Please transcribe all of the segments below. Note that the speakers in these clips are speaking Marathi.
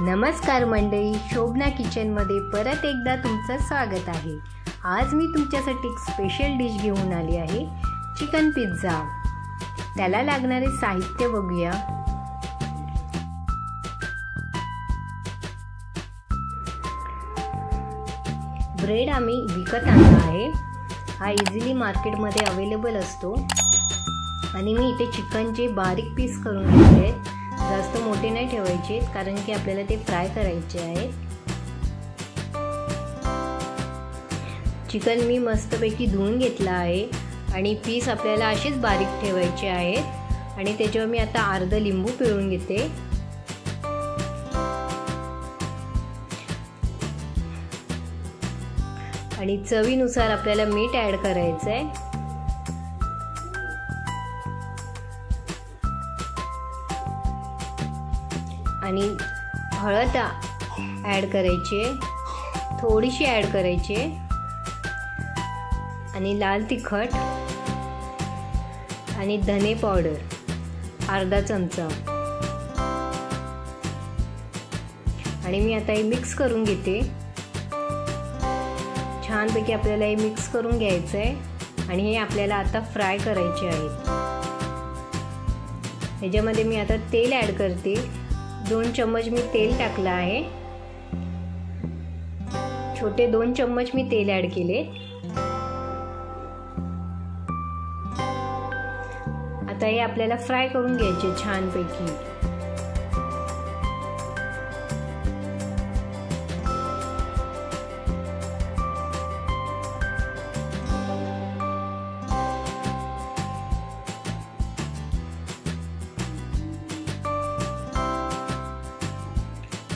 नमस्कार मंडळी, शोभना किचनमध्ये परत एकदा तुमचं स्वागत आहे। आज मी तुमच्यासाठी एक स्पेशल डिश घेऊन आली आहे, चिकन पिझ्झा। त्याला लागणारे साहित्य बघूया। ब्रेड आम्ही विकत आणला आहे। हा इझिली मार्केटमध्ये अवेलेबल असतो आणि मी इथे चिकनचे बारीक पीस करून घेतले आहेत। जास्त मोठे नाही ठेवायचे कारण की आपल्याला ते फ्राय करायचे आहे। चिकन मी मस्तपैकी धुवून घेतला आहे आणि पीस आपल्याला असेच बारीक ठेवायचे आहेत आणि त्याच्यावर मी आता अर्धा लिंबू पिळून घेते। आणि चवीनुसार आपल्याला मीठ ॲड करायचं आहे। आणि हळद ॲड करायची, थोडीशी ॲड करायची आणि लाल तिखट आणि धने पावडर अर्धा चमचा। आणि मी आता हे मिक्स करून घेते। छानपैकी आपल्याला हे मिक्स करून घ्यायचं आहे आणि हे आपल्याला आता फ्राय करायचे आहेत। ह्याच्यामध्ये मी आता तेल ॲड करते। 2 चम्मच मी तेल टाकला आहे। छोटे 2 चम्मच मी तेल ॲड केले। आता हे आपल्याला फ्राय करून घ्यायचे छानपैकी।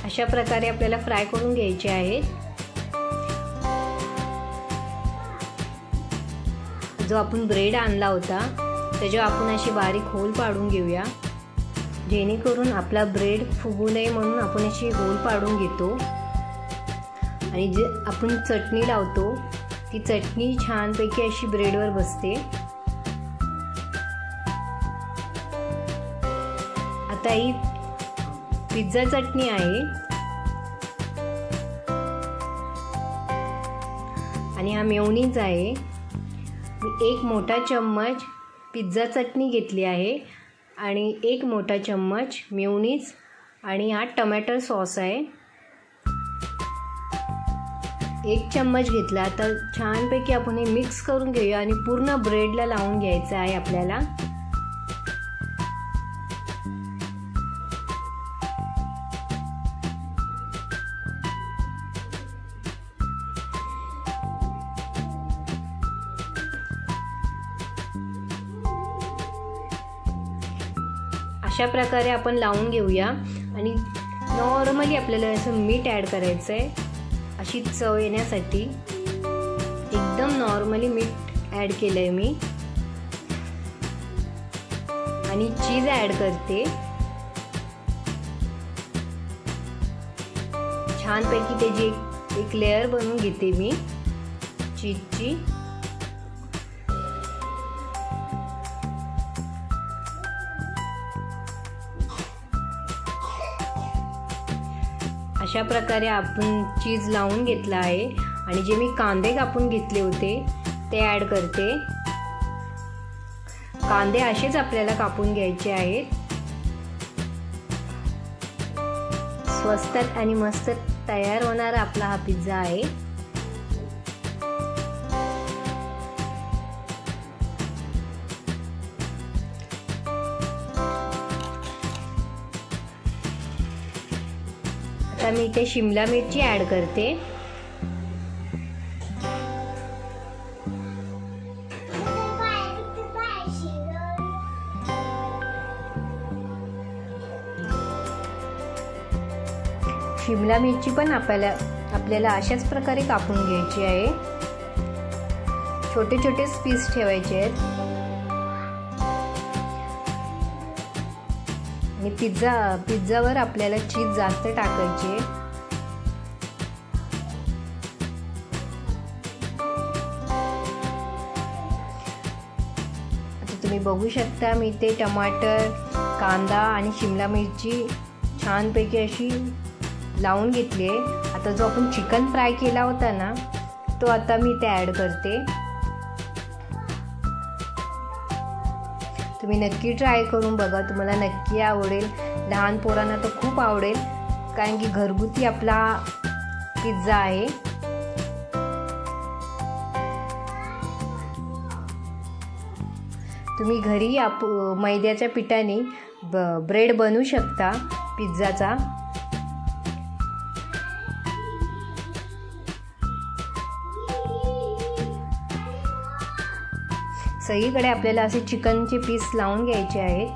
अशा प्रकारे आपल्याला फ्राय करून घ्यायचे आहेत। जो आपण ब्रेड आणला होता त्याच्यावर आपण अशी बारीक होल पाडून घेऊया, जेणेकरून आपला ब्रेड फुगू नये म्हणून आपण अशी होल पाडून घेतो। आणि जे आपण चटणी लावतो ती चटणी छानपैकी अशी ब्रेडवर बसते। आता ही पिझ्झा चटणी आहे आणि हा मेयोनीज आहे। मी 1 मोठा चम्मच पिझ्झा चटणी घेतली आहे आणि 1 मोठा चम्मच मेयोनीज आणि हा टोमॅटो सॉस आहे। 1 चम्मच घेतला। तर छानपैकी आपण हे मिक्स करून घेऊया आणि पूर्ण ब्रेडला लावून घ्यायचं आहे आपल्याला। अशा प्रकारे आपण लावून घेऊया आणि नॉर्मली आपल्याला असं मीठ ॲड करायचं आहे अशी चव येण्यासाठी। एकदम नॉर्मली मीठ ॲड केलं आहे मी आणि चीज ॲड करते। छानपैकी त्याची एक लेयर बनवून घेते मी चीजची। अशा प्रकारे आपण चीज लावून घेतला आहे आणि जे मी कांदे कापून घेतले होते ते ॲड करते। कांदे असेच आपल्याला कापून घ्यायचे आहेत। स्वस्तात आणि मस्त तयार होणारा आपला हा पिझ्झा आहे। आता मी इथे शिमला मिरची ॲड करते। शिमला मिरची पण आपल्याला अशाच प्रकारे कापून घ्यायची आहे। छोटे छोटे पीस ठेवायचे आहेत आणि पिझ्झावर आपल्याला चीज जास्त टाकायचे। आता तुम्ही बघू शकता मी ते टमाटर, कांदा आणि शिमला मिरची छानपैकी अशी लावून घेतली आहे। आता जो आपण चिकन फ्राय केला होता ना तो आता मी इथे ॲड करते। तुम्ही नक्की ट्राय करून बघा, तुम्हाला नक्की आवडेल। लहान पोरांना तर खूप आवडेल, कारण की घरगुती आपला पिझ्झा आहे। तुम्ही घरी मैद्याच्या पिठाने ब्रेड बनवू शकता पिझ्झाचा। सगळीकडे आपल्याला असे चिकनचे पीस लावून घ्यायचे आहेत।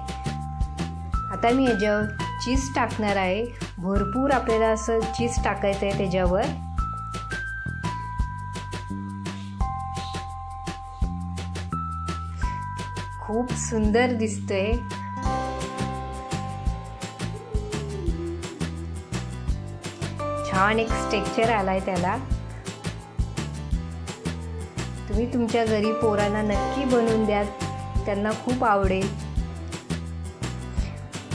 आता मी याच्यावर चीज टाकणार आहे। भरपूर आपल्याला असं चीज टाकायचं आहे त्याच्यावर। खूप सुंदर दिसतोय। छान एक टेक्स्चर आलाय त्याला। तुम्ही तुमच्या घरी पोरांना नक्की बनवून द्या, त्यांना खूप आवडेल।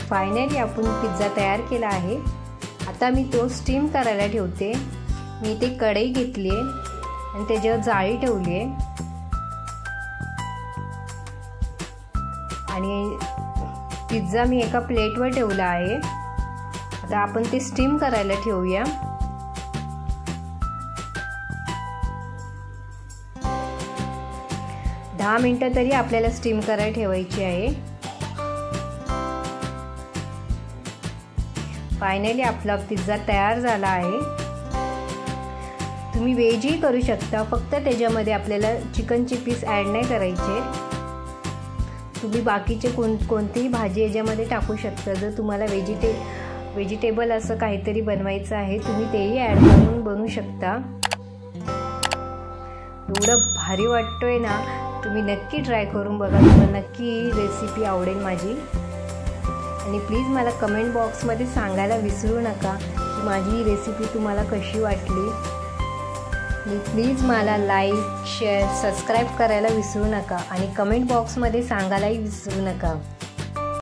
फायनली आपण पिझ्झा तयार केला आहे। आता मी तो स्टीम करायला ठेवते। मी इथे कढई घेतली आहे आणि त्याच्यावर जाळी ठेवली आहे आणि पिझ्झा मी एका प्लेटवर ठेवला आहे। आता आपण ते स्टीम करायला ठेवूया। दहा मिनिटं तरी आपल्याला स्टीम करायला ठेवायची आहे। फायनली आपला पिझ्झा तयार झाला आहे। तुम्ही व्हेजही करू शकता, फक्त त्याच्यामध्ये आपल्याला चिकनचे पीस ॲड नाही करायचे। तुम्ही बाकीचे कोणतीही भाजी याच्यामध्ये टाकू शकता। जर तुम्हाला व्हेजिटेबल असं काहीतरी बनवायचं आहे, तुम्ही तेही ॲड करून बनवू शकता। एवढं भारी वाटतोय ना, तुम्ही नक्की ट्राय करून बघा, तुम्हाला नक्की ही रेसिपी आवडेल माझी। आणि प्लीज मला कमेंट बॉक्समध्ये सांगायला विसरू नका की माझी ही रेसिपी तुम्हाला कशी वाटली। आणि प्लीज मला लाईक, शेअर, सबस्क्राईब करायला विसरू नका आणि कमेंट बॉक्समध्ये सांगायलाही विसरू नका।